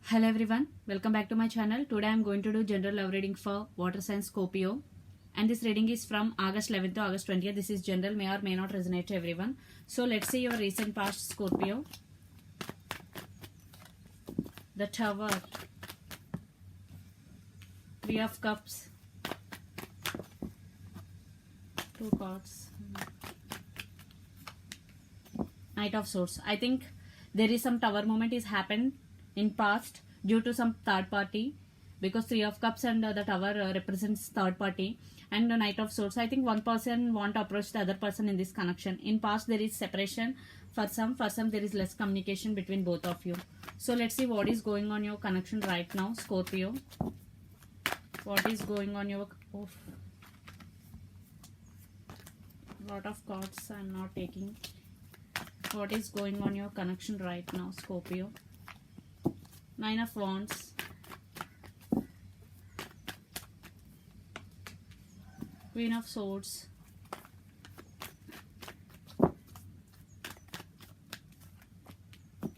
Hello everyone, welcome back to my channel. Today I am going to do general love reading for water sign Scorpio, and this reading is from August 11th to August 20th. This is general, may or may not resonate to everyone. So let's see your recent past Scorpio. The Tower, Three of Cups, two cards, Knight of Swords. I think there is some tower moment is happened in past due to some third party, because Three of Cups and the Tower represents third party, and the Knight of Swords. I think one person want to approach the other person in this connection. In past there is separation for some there is less communication between both of you. So let's see what is going on your connection right now, Scorpio. What is going on your lot of cards I'm not taking. What is going on your connection right now, Scorpio? Nine of Wands, Queen of Swords,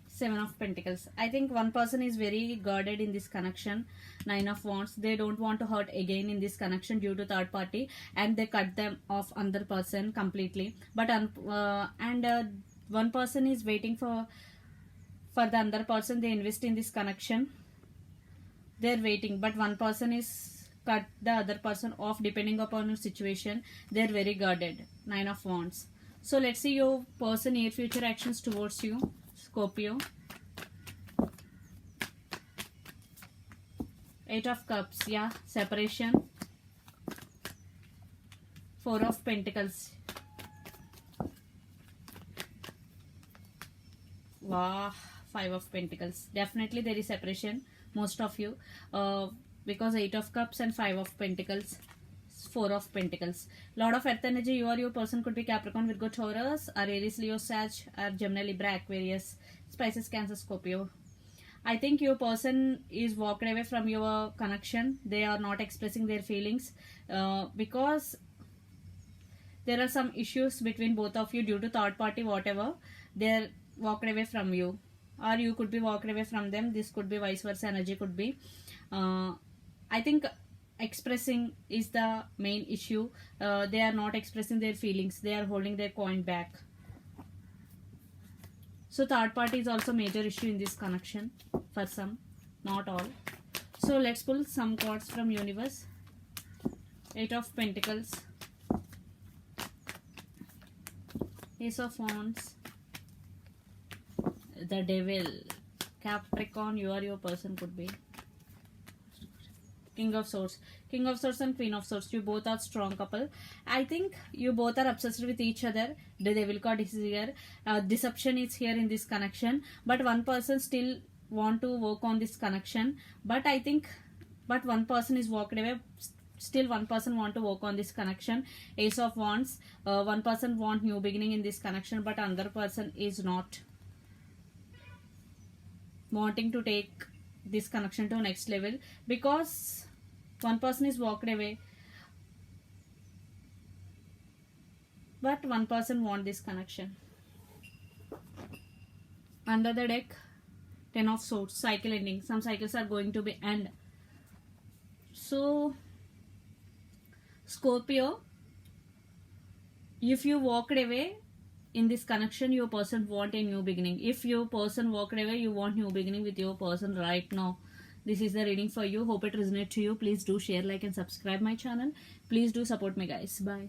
Seven of Pentacles. I think one person is very guarded in this connection. Nine of Wands. They don't want to hurt again in this connection due to third party, and they cut them off another person completely. But one person is waiting for the other person. They invest in this connection. They're waiting, but one person is cut the other person off depending upon your situation. They're very guarded. Nine of Wands. So let's see your person near future actions towards you, Scorpio. Eight of Cups. Yeah, separation. Four of Pentacles. Wow. Five of Pentacles. Definitely there is separation, most of you, because Eight of Cups and Five of Pentacles, Four of Pentacles. Lot of earth energy. You or your person could be Capricorn, Virgo, Taurus, or Aries, Leo, Sag, or Gemini, Libra, Aquarius, Pisces, Cancer, Scorpio. I think your person is walked away from your connection. They are not expressing their feelings because there are some issues between both of you due to third party, whatever. They're walked away from you, or you could be walked away from them. This could be vice versa energy, could be. I think expressing is the main issue. They are not expressing their feelings. They are holding their coin back. So third party is also major issue in this connection for some, not all. So let's pull some cards from universe. Eight of Pentacles, Ace of Wands, the Devil, Capricorn, you or your person could be. King of Swords. King of Swords and Queen of Swords. You both are strong couple. I think you both are obsessed with each other. The Devil card is here. Deception is here in this connection. But one person still want to work on this connection. But I think, one person is walked away. Still one person want to work on this connection. Ace of Wands. One person want new beginning in this connection, but another person is not wanting to take this connection to next level, because one person is walked away, but one person want this connection. Under the deck, Ten of Swords, cycle ending. Some cycles are going to be end. So Scorpio, if you walked away in this connection, your person want a new beginning. If your person walked away, you want new beginning with your person right now. This is the reading for you. Hope it resonates to you. Please do share, like, and subscribe my channel. Please do support me, guys. Bye.